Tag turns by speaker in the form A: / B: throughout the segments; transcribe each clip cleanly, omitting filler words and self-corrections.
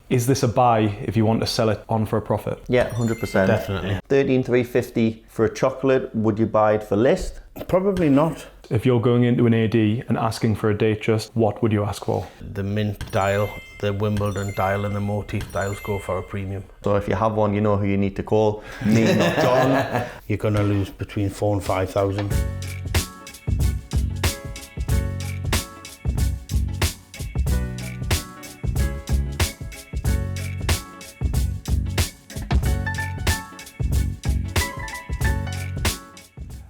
A: Is this a buy if you want to sell it on for a profit?
B: Yeah, 100%.
C: Definitely.
B: 13,350 for a chocolate. Would you buy it for list?
C: Probably not.
A: If you're going into an AD and asking for a Datejust, what would you ask for?
C: The mint dial, the Wimbledon dial and the motif dials go for a premium.
B: So if you have one, you know who you need to call. Me, not John.
C: You're going to lose between 4,000 and 5,000.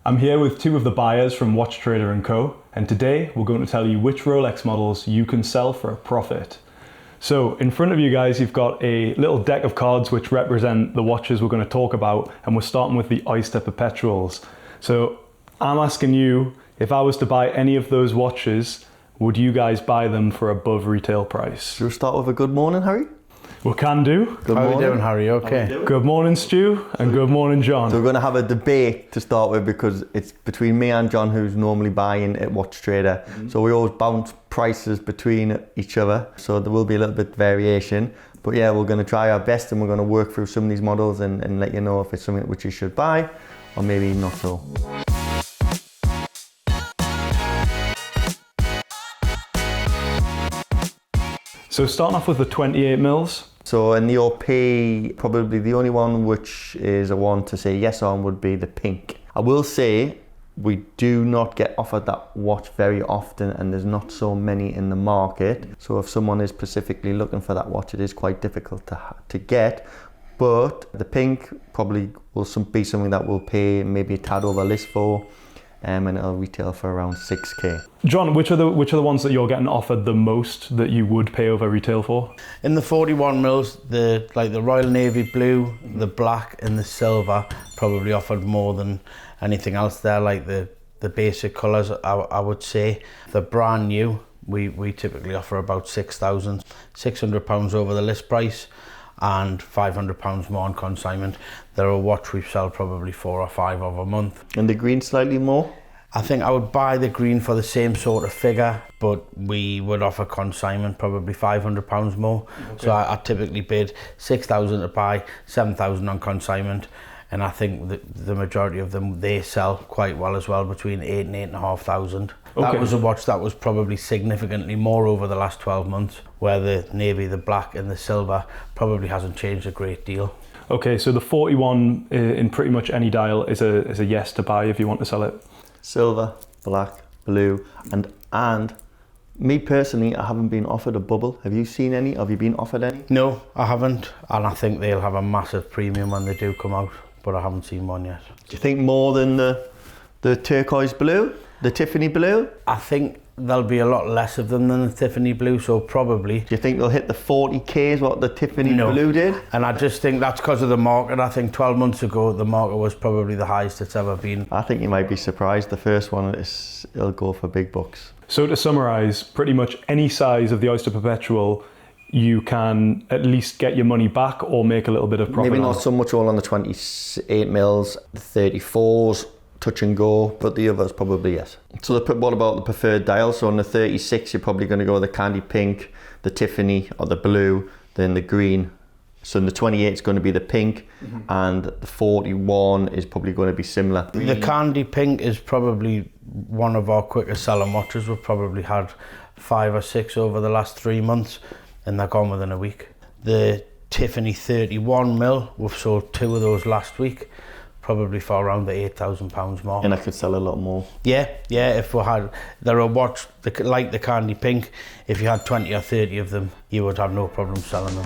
A: I'm here with two of the buyers from Watchtrader Co, and today we're going to tell you which Rolex models you can sell for a profit. So in front of you guys, you've got a little deck of cards which represent the watches we're going to talk about, and we're starting with the Oyster Perpetuals. So I'm asking you, if I was to buy any of those watches, would you guys buy them for above retail price?
B: Should we start with a good morning, Harry?
A: We can do.
B: Good
C: How
B: morning.
C: are you doing, Harry? Okay.
A: Good morning, Stu, and good morning, John.
B: So we're going to have a debate to start with because it's between me and John, who's normally buying at Watchtrader. So we always bounce prices between each other. So there will be a little bit variation. But yeah, we're going to try our best and we're going to work through some of these models and let you know if it's something which you should buy or maybe not so.
A: So starting off with the 28 mils.
B: So in the OP, probably the only one which is a one to say yes on would be the pink. I will say we do not get offered that watch very often and there's not so many in the market. So if someone is specifically looking for that watch, it is quite difficult to get. But the pink probably will be something that we'll pay maybe a tad over list for. And it'll retail for around 6k.
A: John, which are the ones that you're getting offered the most that you would pay over retail for?
C: In the 41 mils, the Royal Navy blue, the black and the silver probably offered more than anything else there, like the basic colours, I would say. The brand new, we typically offer about £6,600 over the list price and £500 more on consignment. They're a watch we sell probably 4 or 5 of a month.
B: And the green slightly more?
C: I think I would buy the green for the same sort of figure, but we would offer consignment probably £500 more. Okay. So I typically bid 6,000 to buy, 7,000 on consignment. And I think the majority of them, they sell quite well as well, between 8 and 8,500. Okay. That was a watch that was probably significantly more over the last 12 months, where the navy, the black and the silver probably hasn't changed a great deal. Okay,
A: so the 41 in pretty much any dial is a yes to buy if you want to sell it.
B: Silver, black, blue, and me personally, I haven't been offered a bubble. Have you seen any? Have you been offered any?
C: No, I haven't, and I think they'll have a massive premium when they do come out, but I haven't seen one yet.
B: Do you think more than the turquoise blue? The Tiffany blue?
C: I think there'll be a lot less of them than the Tiffany blue, so probably.
B: Do you think they'll hit the 40k is what the Tiffany blue did?
C: And I just think that's because of the market. I think 12 months ago, the market was probably the highest it's ever been.
B: I think you might be surprised. The first one, it'll go for big bucks.
A: So to summarise, pretty much any size of the Oyster Perpetual, you can at least get your money back or make a little bit of profit.
B: Maybe not so much all on the 28 mils, the 34s, touch and go, but the others probably yes. So what about the preferred dial? So on the 36, you're probably going to go with the candy pink, the Tiffany or the blue, then the green. So in the 28 it's going to be the pink, and the 41 is probably going to be similar.
C: The candy pink is probably one of our quickest selling watches. We've probably had 5 or 6 over the last 3 months, and they're gone within a week. The Tiffany 31 mil, we've sold 2 of those last week, probably for around the £8,000 mark.
B: And I could sell a lot more.
C: Yeah, if we had, they're a watch like the candy pink, if you had 20 or 30 of them, you would have no problem selling them.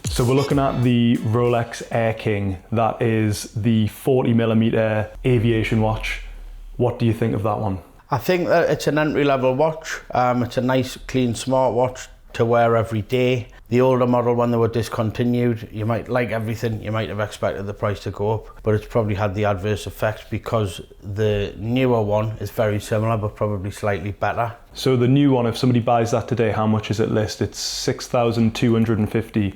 A: So we're looking at the Rolex Air King. That is the 40mm aviation watch. What do you think of that one?
C: I think that it's an entry-level watch. It's a nice, clean, smart watch to wear every day. The older model, when they were discontinued, you might, like everything, you might have expected the price to go up, but it's probably had the adverse effect because the newer one is very similar, but probably slightly better.
A: So the new one, if somebody buys that today, how much is it list? It's 6,250.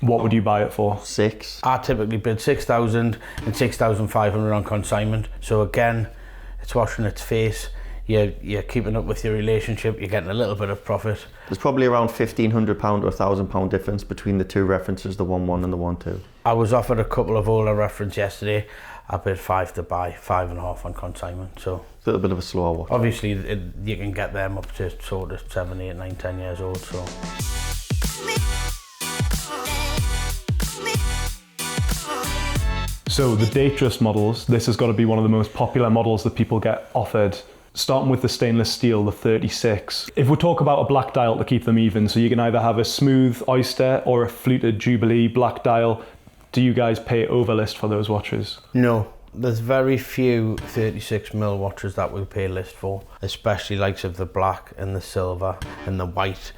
A: What would you buy it for?
B: 6.
C: I typically bid 6,000 and 6,500 on consignment. So again, it's washing its face. you're keeping up with your relationship, you're getting a little bit of profit.
B: There's probably around £1,500 or £1,000 difference between the two references, the 1.1 and the 1.2.
C: I was offered a couple of older reference yesterday. I bid 5 to buy, 5.5 on consignment. So
B: a little bit of a slower watch.
C: Obviously, you can get them up to sort of 7, 8, 9, 10 years old. So.
A: So the Datejust models, this has got to be one of the most popular models that people get offered. Starting with the stainless steel, the 36. If we talk about a black dial to keep them even, so you can either have a smooth Oyster or a fluted Jubilee black dial. Do you guys pay overlist for those watches?
C: No, there's very few 36 mil watches that we pay list for, especially likes of the black and the silver and the white.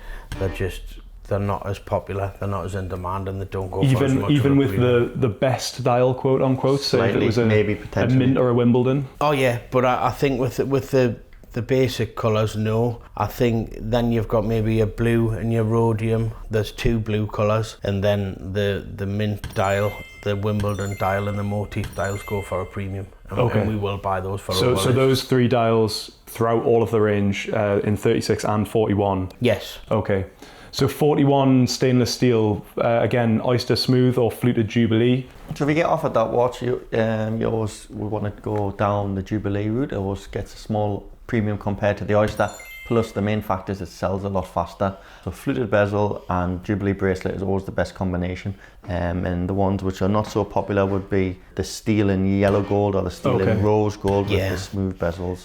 C: They're not as popular, they're not as in demand, and they don't go for as much.
A: Even with the best dial, quote unquote, so if it was a Mint or a Wimbledon?
C: Oh yeah, but I think with the basic colours, no. I think then you've got maybe a blue and your rhodium. There's 2 blue colours, and then the Mint dial, the Wimbledon dial, and the motif dials go for a premium. And we will buy those for
A: so those 3 dials throughout all of the range in 36 and 41?
C: Yes.
A: Okay. So 41 stainless steel, again, Oyster smooth or fluted Jubilee.
B: So if you get offered that watch, you always would want to go down the Jubilee route. It always gets a small premium compared to the Oyster. Plus the main factor is it sells a lot faster. So fluted bezel and Jubilee bracelet is always the best combination. And the ones which are not so popular would be the steel in yellow gold or the steel in rose gold with the smooth bezels.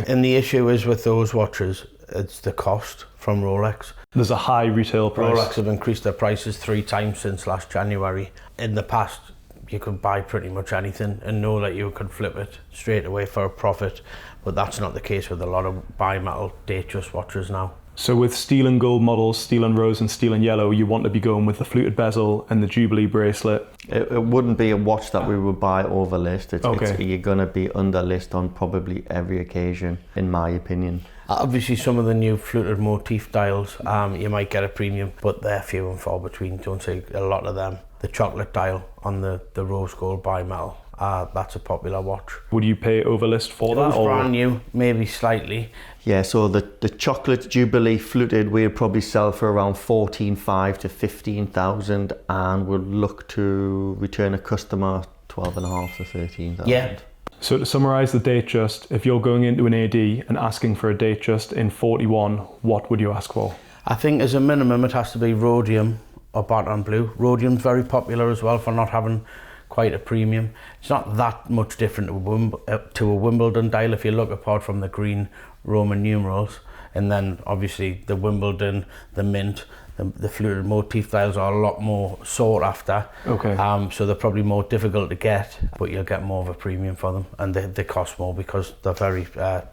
C: And the issue is with those watches, it's the cost from Rolex.
A: There's a high retail price.
C: Rolex have increased their prices 3 times since last January. In the past, you could buy pretty much anything and know that you could flip it straight away for a profit, but that's not the case with a lot of bimetal Datejust watches now.
A: So with steel and gold models, steel and rose and steel and yellow, you want to be going with the fluted bezel and the Jubilee bracelet.
B: It wouldn't be a watch that we would buy over list. You're going to be under list on probably every occasion, in my opinion.
C: Obviously, some of the new fluted motif dials, you might get a premium, but they're few and far between. Don't see a lot of them. The chocolate dial on the rose gold bimetal, that's a popular watch.
A: Would you pay overlist for that?
C: Or brand new, maybe slightly.
B: Yeah, so the chocolate Jubilee fluted we'd probably sell for around 14,500 to 15,000, and would look to return a customer 12,500 to 13,000.
C: Yeah.
A: So to summarise the Datejust, if you're going into an AD and asking for a Datejust in 41, what would you ask for?
C: I think as a minimum it has to be rhodium or baton blue. Rhodium's very popular as well for not having quite a premium. It's not that much different to a Wimbledon dial if you look, apart from the green Roman numerals. And then obviously the Wimbledon, the Mint, the fluted motif dials are a lot more sought after. So they're probably more difficult to get, but you'll get more of a premium for them, and they cost more because they're very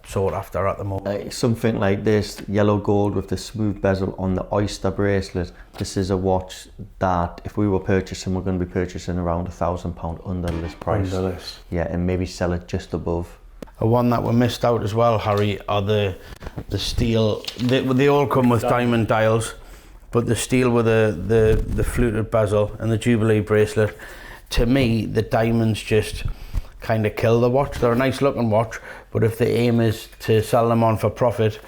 C: sought after at the moment.
B: Something like this yellow gold with the smooth bezel on the Oyster bracelet. This is a watch that if we were purchasing, we're going to be purchasing around £1,000 under list price.
A: Under list.
B: Yeah, and maybe sell it just above.
C: A one that we missed out as well, Harry, are the steel. They all come with diamond dials, but the steel with the fluted bezel and the Jubilee bracelet, to me, the diamonds just kind of kill the watch. They're a nice looking watch, but if the aim is to sell them on for profit,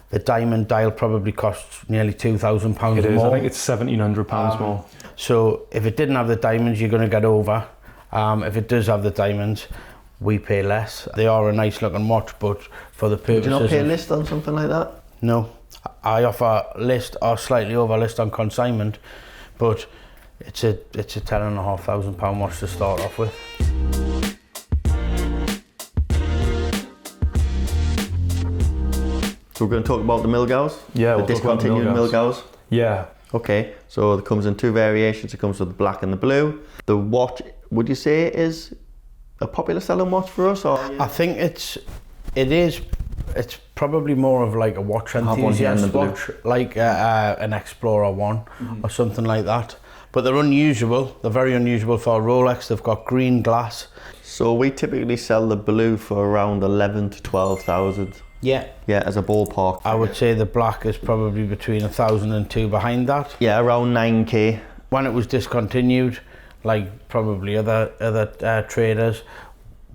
C: the diamond dial probably costs nearly £2,000 more.
A: It is, I think it's £1,700 more.
C: So if it didn't have the diamonds, you're going to get over. If it does have the diamonds, we pay less. They are a nice looking watch, but for the purposes...
B: Do you not pay list on something like that?
C: No. I offer list or slightly over list on consignment, but it's a £10,500 watch to start off with.
B: So we're going to talk about the Milgauss?
A: Yeah,
B: the discontinued Milgauss?
A: Yeah.
B: Okay, so it comes in 2 variations. It comes with the black and the blue. The watch, would you say, is a popular selling watch for us? Or?
C: I think it's probably more of like a watch enthusiast watch, like an Explorer 1 or something like that. But they're unusual. They're very unusual for Rolex. They've got green glass.
B: So we typically sell the blue for around 11 to 12,000.
C: Yeah.
B: Yeah, as a ballpark.
C: I would say the black is probably between 1,000 and 2 behind that.
B: Yeah, around 9k.
C: When it was discontinued, like probably other traders,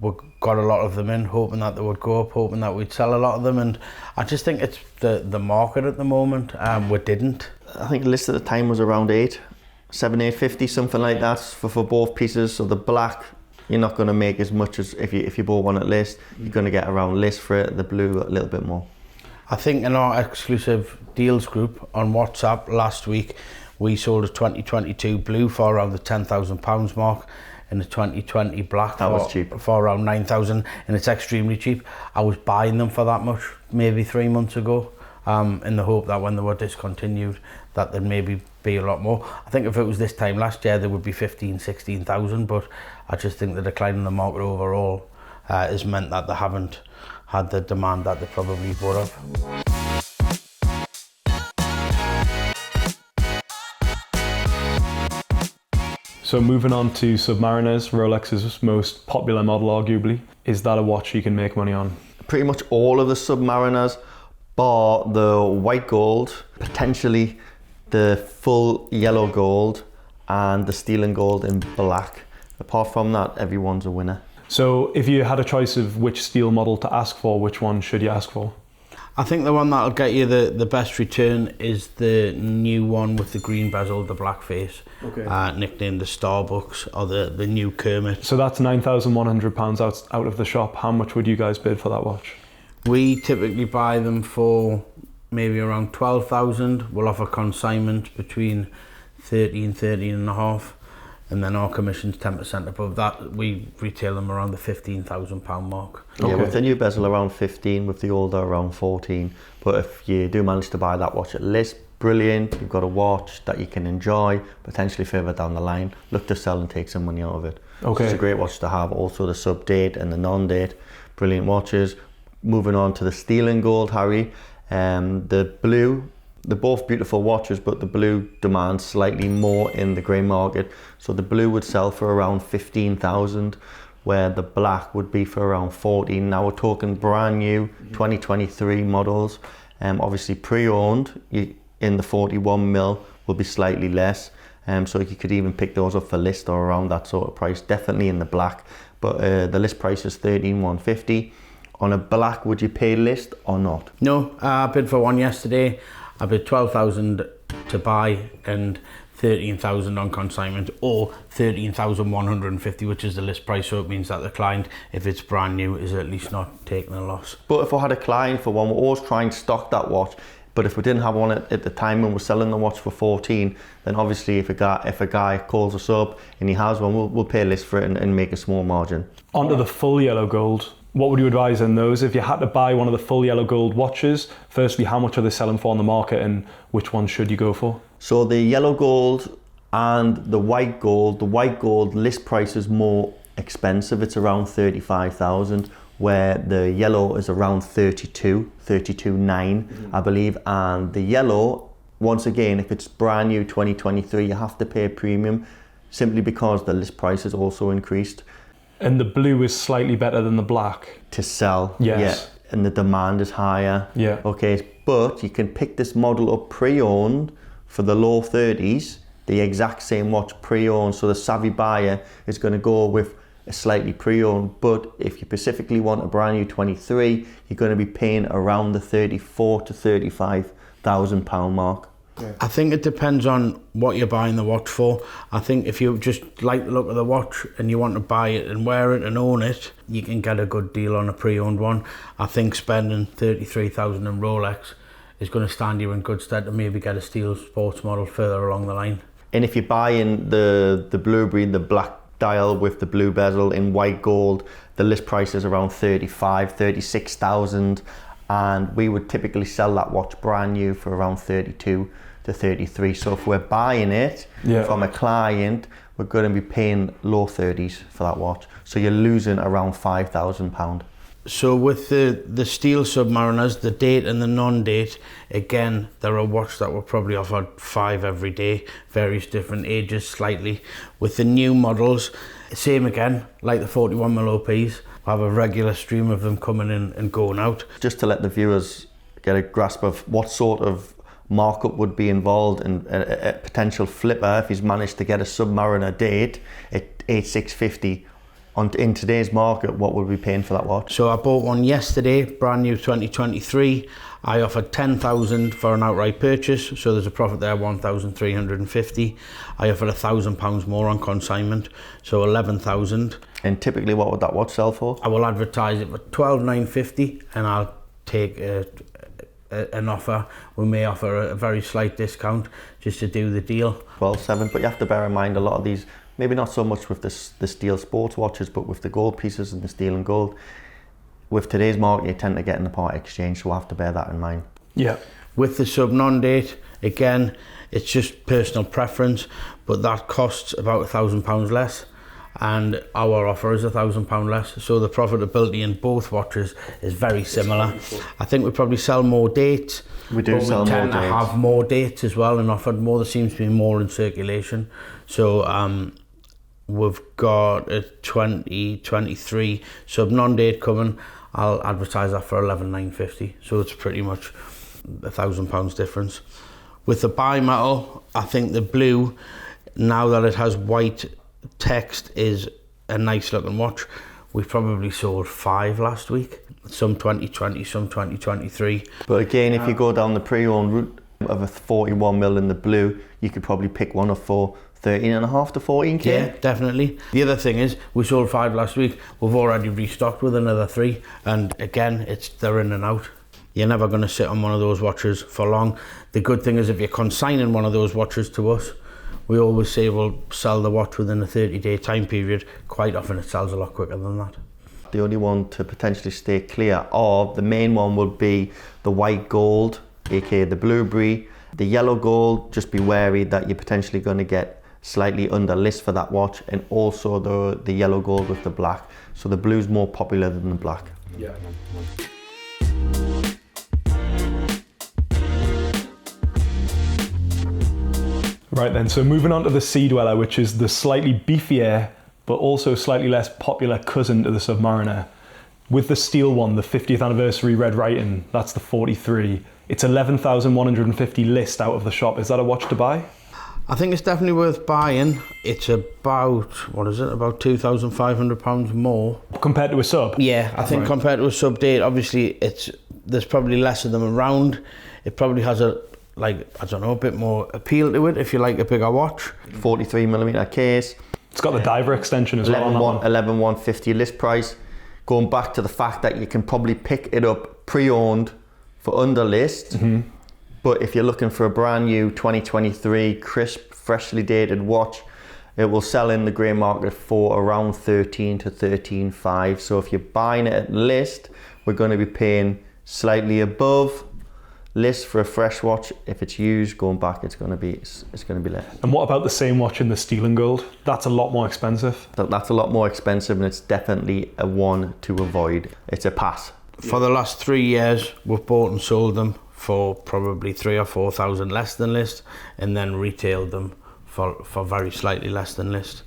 C: we got a lot of them in, hoping that they would go up, hoping that we'd sell a lot of them, and I just think it's the market at the moment. We didn't.
B: I think the list at the time was around 850, something like that for both pieces. So the black, you're not going to make as much as if you bought one at list. You're going to get around list for it. The blue, a little bit more.
C: I think in our exclusive deals group on WhatsApp last week, we sold a 2022 blue for around the £10,000 mark, and the 2020 black
B: was cheap.
C: For around 9,000, and it's extremely cheap. I was buying them for that much maybe 3 months ago, in the hope that when they were discontinued, that there'd maybe be a lot more. I think if it was this time last year, there would be 16,000, but I just think the decline in the market overall has meant that they haven't had the demand that they probably would have.
A: So moving on to Submariners, Rolex's most popular model arguably. Is that a watch you can make money on?
B: Pretty much all of the Submariners, bar the white gold, potentially the full yellow gold, and the steel and gold in black. Apart from that, everyone's a winner.
A: So if you had a choice of which steel model to ask for, which one should you ask for?
C: I think the one that'll get you the best return is the new one with the green bezel, the black face, nicknamed the Starbucks, or the new Kermit.
A: So that's £9,100 out of the shop. How much would you guys bid for that watch?
C: We typically buy them for maybe around 12,000. We'll offer consignment between 30 and 13 and a half. And then our commission's 10% above that. We retail them around the £15,000 mark.
B: Yeah, with the new bezel around 15, with the older around 14. But if you do manage to buy that watch at list, brilliant. You've got a watch that you can enjoy, potentially further down the line. Look to sell and take some money out of it.
A: Okay.
B: It's a great watch to have. Also the sub-date and the non-date, brilliant watches. Moving on to the steel and gold, Harry. The blue, they're both beautiful watches, but the blue demands slightly more in the grey market. So the blue would sell for around 15,000, where the black would be for around 14. Now we're talking brand new 2023 models. Obviously pre-owned in the 41 mil will be slightly less. So you could even pick those up for list or around that sort of price, definitely in the black. But the list price is 13,150. On a black, would you pay list or not?
C: No, I bid for one yesterday. I bid 12,000 to buy and 13,000 on consignment, or 13,150, which is the list price. So it means that the client, if it's brand new, is at least not taking a loss.
B: But if I had a client for one, we're always trying to stock that watch. But if we didn't have one at the time when we're selling the watch for 14, then obviously if a guy calls us up and he has one, we'll pay list for it and make a small margin.
A: Onto the full yellow gold. What would you advise on those? If you had to buy one of the full yellow gold watches, firstly, how much are they selling for on the market, and which one should you go for?
B: So the yellow gold and the white gold list price is more expensive. It's around 35,000, where the yellow is around 32.9, I believe. And the yellow, once again, if it's brand new 2023, you have to pay a premium simply because the list price has also increased.
A: And the blue is slightly better than the black?
B: To sell,
A: yes.
B: Yeah, and the demand is higher.
A: Yeah.
B: Okay, but you can pick this model up pre-owned for the low 30s, the exact same watch pre-owned, so the savvy buyer is going to go with a slightly pre-owned. But if you specifically want a brand new 23, you're going to be paying around the 34 to 35,000 pound mark.
C: Yeah. I think it depends on what you're buying the watch for. I think if you just like the look of the watch and you want to buy it and wear it and own it, you can get a good deal on a pre-owned one. I think spending 33,000 in Rolex is going to stand you in good stead to maybe get a steel sports model further along the line.
B: And if you're buying the blueberry, the black dial with the blue bezel in white gold, the list price is around 36,000, and we would typically sell that watch brand new for around 32 to 33. So if we're buying it from a client, we're going to be paying low 30s for that watch. So you're losing around £5,000.
C: So with the steel Submariners, the date and the non-date, again, they're a watch that will probably offer 5 every day, various different ages slightly. With the new models, same again, like the 41mm OPs, I have a regular stream of them coming in and going out. Just
B: to let the viewers get a grasp of what sort of markup would be involved in a potential flipper if he's managed to get a Submariner date at 8,650 In today's market, what would we be paying for that watch?
C: So I bought one yesterday, brand new 2023. I offered 10,000 for an outright purchase, so there's a profit there, 1,350. I offered £1,000 more on consignment, so 11,000.
B: And typically, what would that watch sell for?
C: I will advertise it for 12,950, and I'll take an offer. We may offer a very slight discount just to do the deal.
B: 12.7, but you have to bear in mind a lot of these, maybe not so much with the steel sports watches, but with the gold pieces and the steel and gold. With today's market, you tend to get in the part exchange, so we'll have to bear that in mind.
A: Yeah.
C: With the sub non-date, again, it's just personal preference, but that costs about £1,000 less, and our offer is £1,000 less. So the profitability in both watches is very similar. I think we probably sell more dates.
B: We do sell more dates.
C: We tend to have more dates as well and offered more. There seems to be more in circulation. So we've got a 2023 sub non-date coming. I'll advertise that for 11,950. So it's pretty much £1,000 difference. With the bimetal, I think the blue, now that it has white text, is a nice looking watch. We probably sold 5 last week. Some 2020, some 2023.
B: But again, if you go down the pre-owned route of a 41mm in the blue, you could probably pick one up for 13.5 to 14k.
C: Yeah, definitely. The other thing is, we sold 5 last week. We've already restocked with another 3, and again, they're in and out. You're never going to sit on one of those watches for long. The good thing is, if you're consigning one of those watches to us, we always say we'll sell the watch within a 30-day time period. Quite often it sells a lot quicker than that.
B: The only one to potentially stay clear of, the main one would be the white gold, aka the blueberry. The yellow gold, just be wary that you're potentially going to get slightly under list for that watch, and also the yellow gold with the black. So the blue's more popular than the black.
A: Yeah. Right then, so moving on to the Sea Dweller, which is the slightly beefier, but also slightly less popular cousin to the Submariner. With the steel one, the 50th anniversary red writing, that's the 43. It's 11,150 list out of the shop. Is that a watch to buy?
C: I think it's definitely worth buying. It's about, about £2,500 more.
A: Compared to a sub?
C: Yeah, I think compared to a sub date, obviously there's probably less of them around. It probably has a bit more appeal to it if you like a bigger watch.
B: 43mm case.
A: It's got the diver extension as well on that one.
B: 11,150 list price. Going back to the fact that you can probably pick it up pre-owned for under list. Mm-hmm. But if you're looking for a brand new 2023 crisp, freshly dated watch, it will sell in the grey market for around 13 to 13.5. So if you're buying it at list, we're going to be paying slightly above list for a fresh watch. If it's used, going back, it's going to be less.
A: And what about the same watch in the steel and gold? That's a lot more expensive.
B: That's a lot more expensive, and it's definitely a one to avoid. It's a pass.
C: For the last 3 years, we've bought and sold them for probably 3,000 or 4,000 less than list, and then retailed them for very slightly less than list.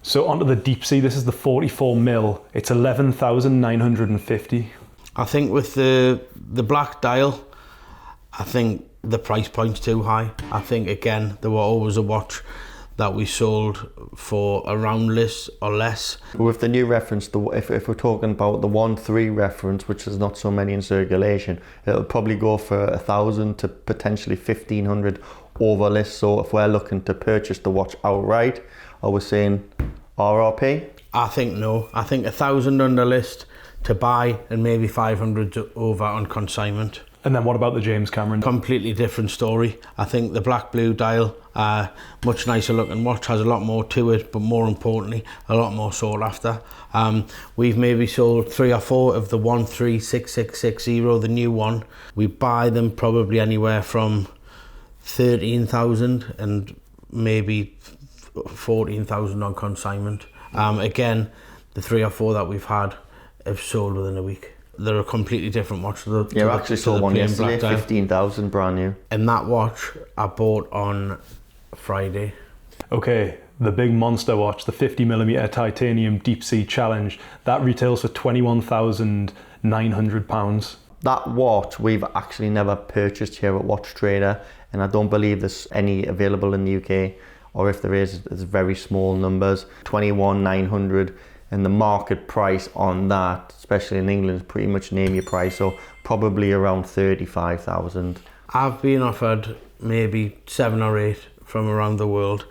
A: So onto the deep sea. This is the 44 mil. It's 11,950.
C: I think with the black dial, I think the price point's too high. I think, again, there were always a watch that we sold for around list or less.
B: With the new reference, if we're talking about the 1.3 reference, which is not so many in circulation, it'll probably go for 1,000 to potentially 1,500 over list. So if we're looking to purchase the watch outright, are we saying RRP?
C: I think no. I think 1,000 under list to buy, and maybe 500 over on consignment.
A: And then what about the James Cameron?
C: Completely different story. I think the black blue dial, much nicer looking watch, has a lot more to it, but more importantly, a lot more sought after. We've maybe sold 3 or 4 of the 136660, the new one. We buy them probably anywhere from 13,000 and maybe 14,000 on consignment. Again, the 3 or 4 that we've had have sold within a week. They're a completely different watch.
B: Yeah, I actually saw one yesterday, 15,000 brand new.
C: And that watch I bought on Friday.
A: Okay, the big monster watch, the 50mm titanium deep sea challenge, that retails for £21,900.
B: That watch we've actually never purchased here at Watchtrader, and I don't believe there's any available in the UK, or if there is, it's very small numbers. 21,900. and the market price on that, especially in England, is pretty much name your price, so probably around 35,000.
C: I've been offered maybe 7 or 8 from around the world,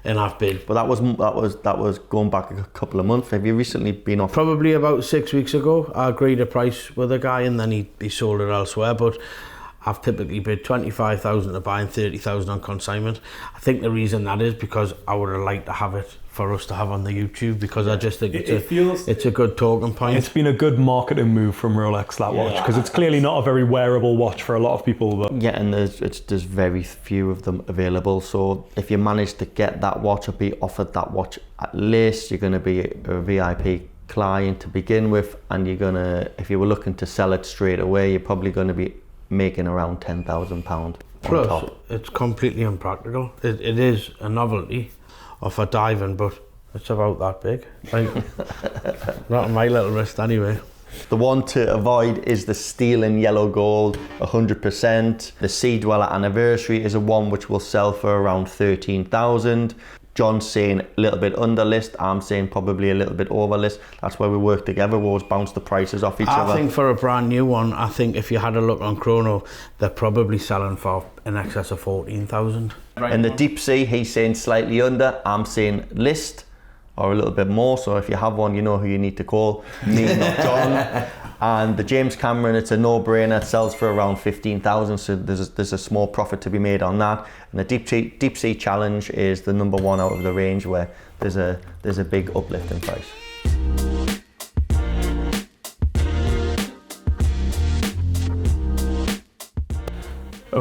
C: and I've bid.
B: But that was going back a couple of months. Have you recently been offered?
C: Probably about 6 weeks ago, I agreed a price with a guy, and then he sold it elsewhere. But I've typically bid 25,000 to buy and 30,000 on consignment. I think the reason that is because I would have liked to have it for us to have on the YouTube, because I just think it's a good talking point.
A: It's been a good marketing move from Rolex, that watch, because it's clearly not a very wearable watch for a lot of people. But
B: yeah, and there's very few of them available. So if you manage to get that watch or be offered that watch, at least you're going to be a VIP client to begin with, and you're gonna, if you were looking to sell it straight away, you're probably going to be making around £10,000
C: Plus,
B: on top.
C: it's completely impractical. It is a novelty of a diving, but it's about that big. Like, not on my little wrist anyway.
B: The one to avoid is the steel and yellow gold, 100%. The Sea Dweller Anniversary is a one which will sell for around 13,000. John's saying a little bit under list, I'm saying probably a little bit over list. That's why we work together, we always bounce the prices off each other.
C: I think for a brand new one, I think if you had a look on Chrono, they're probably selling for in excess of 14,000.
B: And the Deep Sea, he's saying slightly under, I'm saying list or a little bit more. So if you have one, you know who you need to call, me, not John. And the James Cameron, it's a no-brainer. It sells for around 15,000, so there's a small profit to be made on that. And the Deep Sea Challenge is the number one out of the range, where there's a big uplift in price.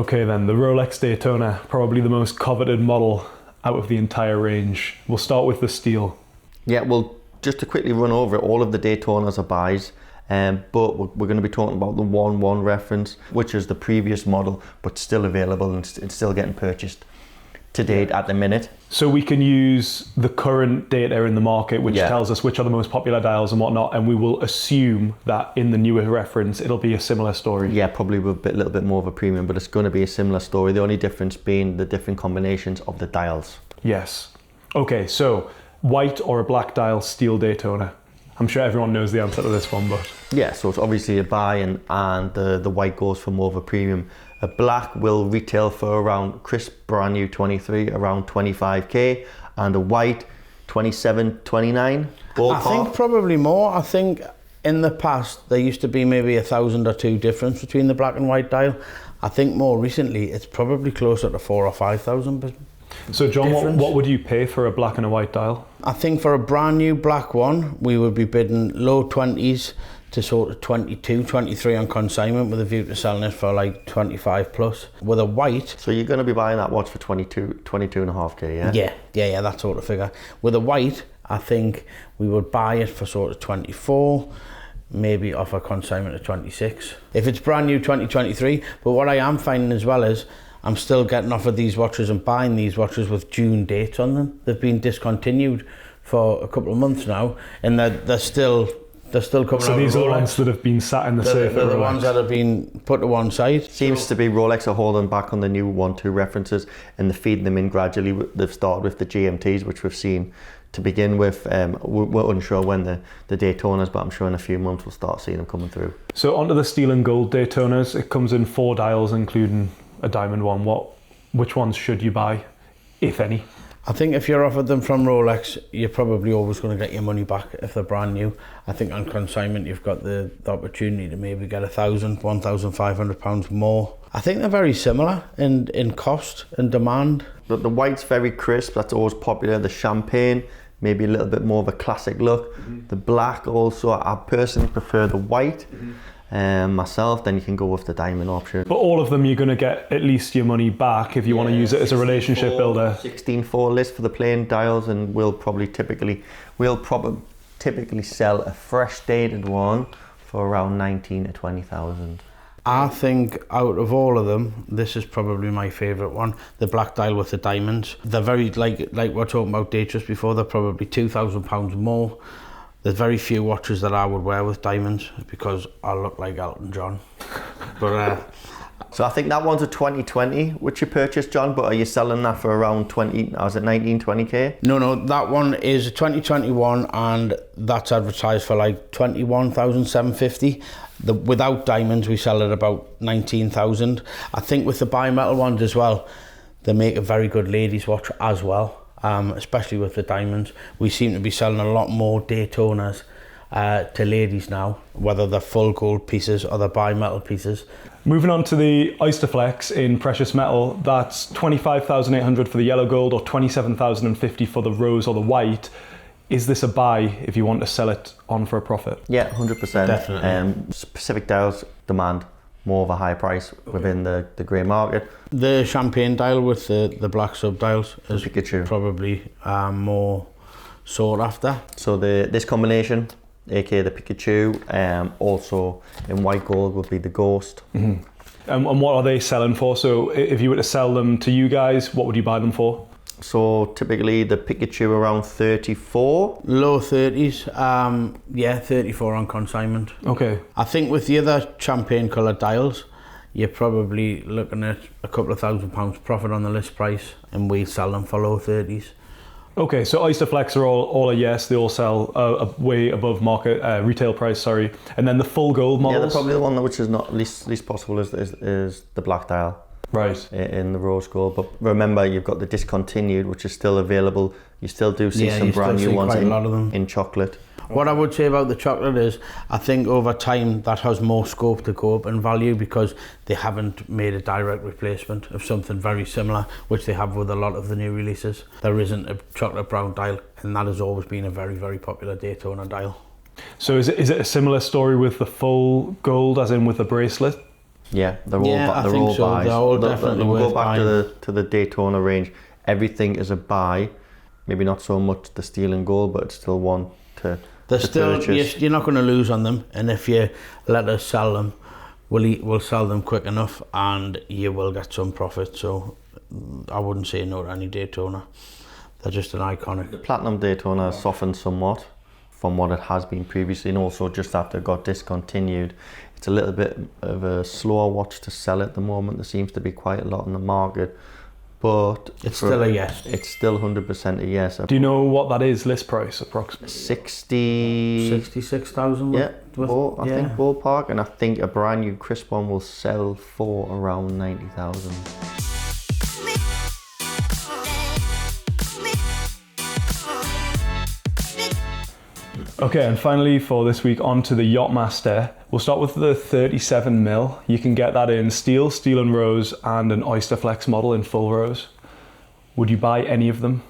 A: okay then, the Rolex Daytona, probably the most coveted model out of the entire range. We'll start with the steel.
B: Yeah, well, just to quickly run over it, all of the Daytonas are buys. But we're going to be talking about the 1-1 reference, which is the previous model, but still available and still getting purchased to date at the minute.
A: So we can use the current data in the market, which tells us which are the most popular dials and whatnot, and we will assume that in the newer reference, it'll be a similar story.
B: Yeah, probably with a little bit more of a premium, but it's going to be a similar story. The only difference being the different combinations of the dials.
A: Yes. Okay, so white or a black dial steel Daytona? I'm sure everyone knows the answer to this one, but...
B: Yeah, so it's obviously a buy, and the white goes for more of a premium. A black will retail for around, crisp brand new 23, around 25k, and a white 27, 29. Ballpark.
C: I think probably more. I think in the past there used to be maybe 1,000 or 2 difference between the black and white dial. I think more recently it's probably closer to 4,000 or 5,000.
A: So John, what would you pay for a black and a white dial?
C: I think for a brand new black one, we would be bidding low 20s to sort of 22, 23 on consignment, with a view to selling it for like 25 plus. With a white...
B: So you're going to be buying that watch for 22.5k, yeah?
C: Yeah, that sort of figure. With a white, I think we would buy it for sort of 24, maybe offer consignment at 26. If it's brand new 2023, but what I am finding as well is I'm still getting offered these watches and buying these watches with June dates on them. They've been discontinued for a couple of months now, and they're still coming out.
A: So these are the ones that have been sat in the safe.
C: They're the ones that have been put to one side.
B: Seems to be Rolex are holding back on the new 1-2 references, and they're feeding them in gradually. They've started with the GMTs, which we've seen to begin with. We're unsure when the Daytonas, but I'm sure in a few months we'll start seeing them coming through.
A: So onto the steel and gold Daytonas. It comes in 4 dials, including a diamond one. Which ones should you buy, if any?
C: I think if you're offered them from Rolex, you're probably always going to get your money back if they're brand new. I think on consignment, you've got the opportunity to maybe get £1,500 more. I think they're very similar in cost and demand.
B: The white's very crisp, that's always popular. The champagne, maybe a little bit more of a classic look. The black also, I personally prefer the white. Myself, then you can go with the diamond option.
A: But all of them, you're going to get at least your money back if you want to use it as a relationship builder.
B: 16.4 list for the plain dials, and we'll probably typically sell a fresh dated one for around 19 to 20,000.
C: I think out of all of them, this is probably my favourite one. The black dial with the diamonds. They're very, like we're talking about Datejust before, they're probably £2,000 more. There's very few watches that I would wear with diamonds because I look like Elton John. But
B: So I think that one's a 2020, which you purchased, John, but are you selling that for around 20, or is it 19, 20k?
C: No, that one is a 2021 and that's advertised for like 21,750. Without diamonds, we sell at about 19,000. I think with the bimetal ones as well, they make a very good ladies watch as well, especially with the diamonds. We seem to be selling a lot more Daytonas to ladies now, whether they're full gold pieces or they're bimetal pieces.
A: Moving on to the Oyster Flex in precious metal, that's 25,800 for the yellow gold or 27,050 for the rose or the white. Is this a buy if you want to sell it on for a profit?
B: Yeah, 100%.
C: Definitely.
B: Specific dials demand more of a high price within the grey market.
C: The champagne dial with the black sub dials is
B: Pikachu.
C: probably more sought after.
B: So this combination, aka the Pikachu, also in white gold would be the Ghost.
A: Mm-hmm. And what are they selling for? So if you were to sell them to you guys, what would you buy them for?
B: So typically the Pikachu around 34.
C: Low 30s, yeah, 34 on consignment.
A: Okay.
C: I think with the other champagne coloured dials, you're probably looking at a couple of £1,000 profit on the list price, and we sell them for low 30s.
A: Okay, so Oyster Flex are all a yes. They all sell way above market retail price. Sorry, and then the full gold models.
B: Yeah, they're probably the one which is not least possible is the black dial.
A: Right.
B: In the rose gold, but remember you've got the discontinued, which is still available. You still do see some brand new ones in chocolate.
C: What I would say about the chocolate is, I think over time that has more scope to go up in value because they haven't made a direct replacement of something very similar, which they have with a lot of the new releases. There isn't a chocolate brown dial, and that has always been a very, very popular Daytona dial.
A: So is it a similar story with the full gold, as in with the bracelet?
B: Yeah, they're all buys.
C: They're all definitely
B: we'll
C: worth
B: go back
C: buying.
B: to the Daytona range. Everything is a buy. Maybe not so much the steel and gold, but it's still one to purchase.
C: You're not going to lose on them, and if you let us sell them, we'll sell them quick enough, and you will get some profit. So I wouldn't say no to any Daytona. They're just an iconic.
B: The Platinum Daytona has softened somewhat from what it has been previously, and also just after it got discontinued, it's a little bit of a slower watch to sell at the moment. There seems to be quite a lot in the market, but
C: it's still a yes.
B: It's still 100% a yes.
A: Do you know what that is, list price approximately?
C: 66,000.
B: Yeah, I think ballpark, and I think a brand new crisp one will sell for around 90,000.
A: Okay, and finally for this week, on to the Yacht-Master. We'll start with the 37 mil. You can get that in steel and rose, and an Oyster Flex model in full rose. Would you buy any of them?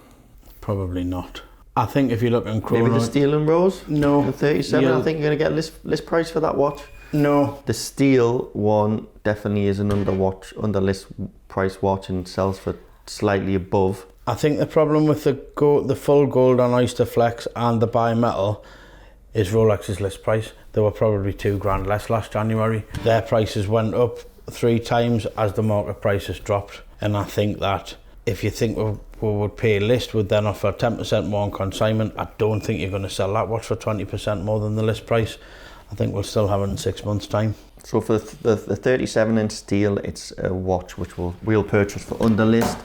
C: Probably not. I think if you look in chrono...
B: Maybe the steel and rose?
C: No.
B: The 37, I think you're going to get list price for that watch?
C: No.
B: The steel one definitely is an under list price watch and sells for slightly above.
C: I think the problem with the full gold on Oyster Flex and the bimetal is Rolex's list price. They were probably £2,000 less last January. Their prices went up 3 times as the market prices dropped. And I think that if you think we would pay list, would then offer 10% more on consignment, I don't think you're going to sell that watch for 20% more than the list price. I think we'll still have it in 6 months' time.
B: So for the 37 in steel, it's a watch which we'll purchase for under list.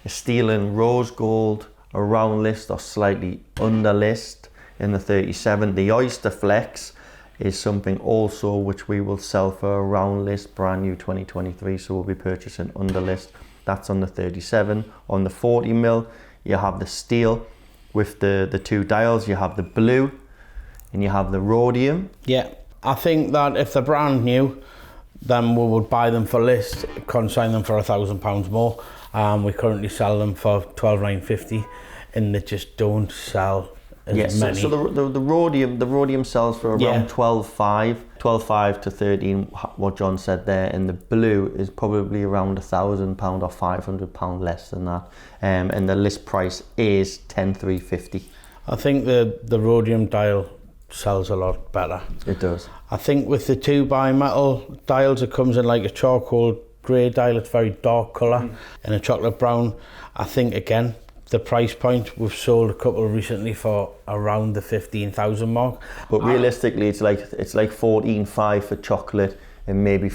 B: A steel in rose gold, around list or slightly under list in the 37. The Oyster Flex is something also which we will sell for around list, brand new 2023, so we'll be purchasing under list. That's on the 37. On the 40 mil, you have the steel with the 2 dials. You have the blue and you have the rhodium.
C: Yeah, I think that if they're brand new, then we would buy them for list, consign them for £1,000 more. We currently sell them for $12,950, and they just don't sell as many.
B: So the rhodium sells for around $12,500 to $13,000, what John said there, and the blue is probably around £1,000 or £500 less than that, and the list price is $10,350.
C: I think the rhodium dial sells a lot better.
B: It does.
C: I think with the 2 bimetal dials, it comes in like a charcoal grey dial. It's very dark colour, and a chocolate brown. I think again the price point, we've sold a couple recently for around the 15,000 mark.
B: But realistically, it's like 14,500 for chocolate and maybe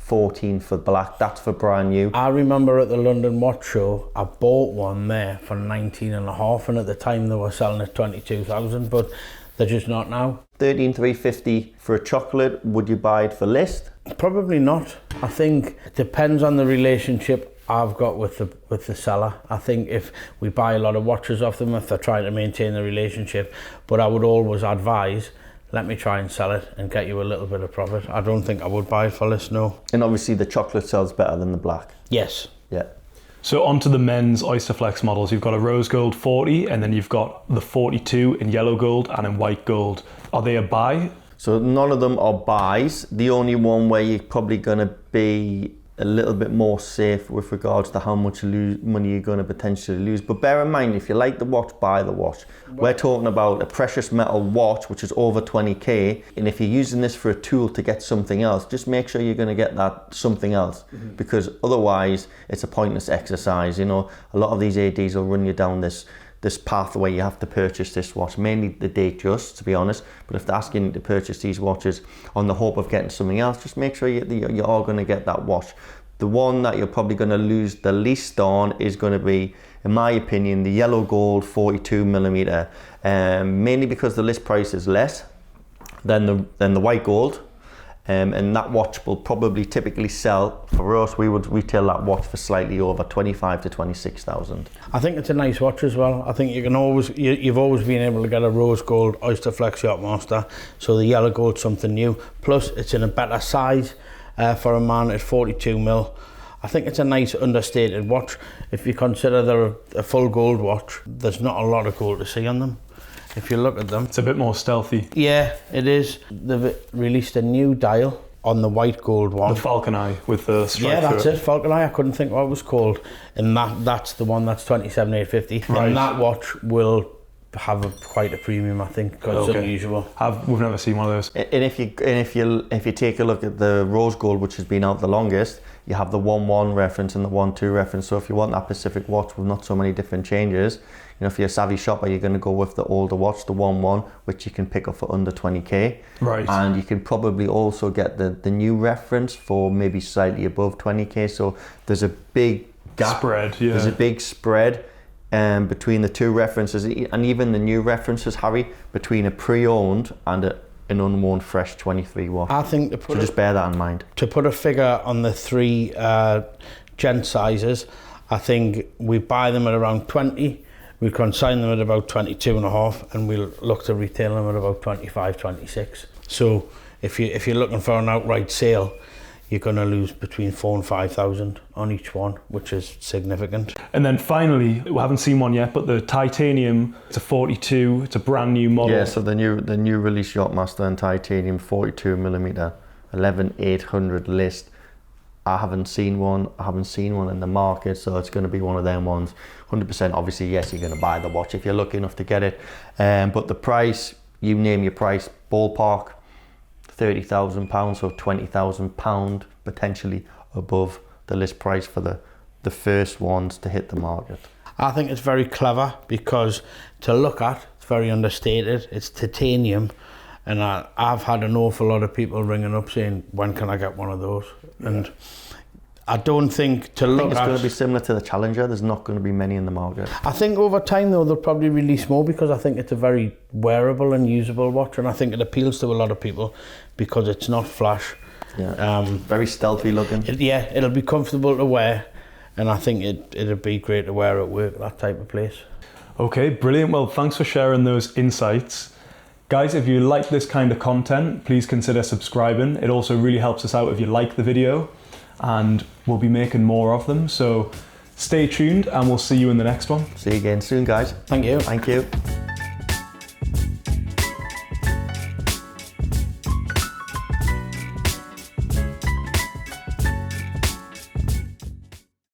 B: 14 for black. That's for brand new.
C: I remember at the London Watch Show, I bought one there for 19 and a half, and at the time they were selling at 22,000, but they're just not now.
B: 13,350 for a chocolate. Would you buy it for list?
C: Probably not. I think it depends on the relationship I've got with the seller. I think if we buy a lot of watches off them, if they're trying to maintain the relationship, but I would always advise, let me try and sell it and get you a little bit of profit. I don't think I would buy it for list, no.
B: And obviously the chocolate sells better than the black.
C: Yes.
B: Yeah.
A: So onto the men's Oyster Flex models. You've got a rose gold 40, and then you've got the 42 in yellow gold and in white gold. Are they a buy?
B: So none of them are buys. The only one where you're probably going to be a little bit more safe with regards to how much money you're going to potentially lose. But bear in mind, if you like the watch, buy the watch. We're talking about a precious metal watch, which is over 20k. And if you're using this for a tool to get something else, just make sure you're going to get that something else, because otherwise it's a pointless exercise. You know, a lot of these ADs will run you down this path where you have to purchase this watch, mainly the Datejust, to be honest. But if they're asking you to purchase these watches on the hope of getting something else, just make sure you are going to get that watch. The one that you're probably going to lose the least on is going to be, in my opinion, the yellow gold 42mm, mainly because the list price is less than the white gold. And that watch will probably typically sell, for us, we would retail that watch for slightly over 25 to 26,000.
C: I think it's a nice watch as well. I think you can always, you've always been able to get a rose gold Oyster Flex Yacht-Master, so the yellow gold's something new. Plus it's in a better size for a man at 42mm. I think it's a nice understated watch. If you consider they're a full gold watch, there's not a lot of gold to see on them. If you look at them,
A: It's a bit more stealthy.
C: yeah, it is. They've released a new dial on the white gold one.
A: The Falcon Eye with the stripe.
C: Yeah, that's
A: through
C: it. Falcon Eye. I couldn't think what it was called. And that's the one that's 27,850.
A: Right.
C: And that watch will have quite a premium, I think, because it's
A: Okay.
C: unusual.
A: We've never seen one of those.
B: And if you take a look at the rose gold, which has been out the longest, you have the 1-1 reference and the 1-2 reference. So if you want that Pacific watch with not so many different changes, you know, if you're a savvy shopper, you're going to go with the older watch, the 1-1, which you can pick up for under 20k.
A: Right.
B: And you can probably also get the new reference for maybe slightly above 20k. So there's a big gap.
A: Spread, yeah.
B: There's a big spread between the two references, and even the new references, Harry, between a pre-owned and an unworn fresh 23 watch.
C: I think
B: So just bear that in mind.
C: to put a figure on the three gent sizes, I think we buy them at around 20. We consign them at about 22 and a half, and we'll look to retail them at about 25, 26. So if you're looking for an outright sale, you're going to lose between 4,000 and 5,000 on each one, which is significant.
A: And then finally, we haven't seen one yet, but the titanium, it's a 42, it's a brand new model.
B: Yeah, so the new release Yacht-Master and titanium 42mm, 11,800 list. I haven't seen one in the market, so it's going to be one of them ones. 100% obviously, yes, you're going to buy the watch if you're lucky enough to get it. But the price, you name your price, ballpark, £30,000, so £20,000 potentially above the list price for the first ones to hit the market.
C: I think it's very clever because to look at, it's very understated. It's titanium, and I've had an awful lot of people ringing up saying, when can I get one of those? And I don't think to look
B: I think it's
C: at...
B: going to be similar to the Challenger. There's not going to be many in the market.
C: I think over time though, they'll probably release more because I think it's a very wearable and usable watch, and I think it appeals to a lot of people because it's not flash.
B: Yeah. Very stealthy looking.
C: It'll be comfortable to wear, and I think it'd be great to wear at work, that type of place.
A: Okay, brilliant. Well, thanks for sharing those insights. Guys, if you like this kind of content, please consider subscribing. It also really helps us out if you like the video, and we'll be making more of them. So stay tuned and we'll see you in the next one.
B: See you again soon, guys.
C: Thank you.
B: Thank you.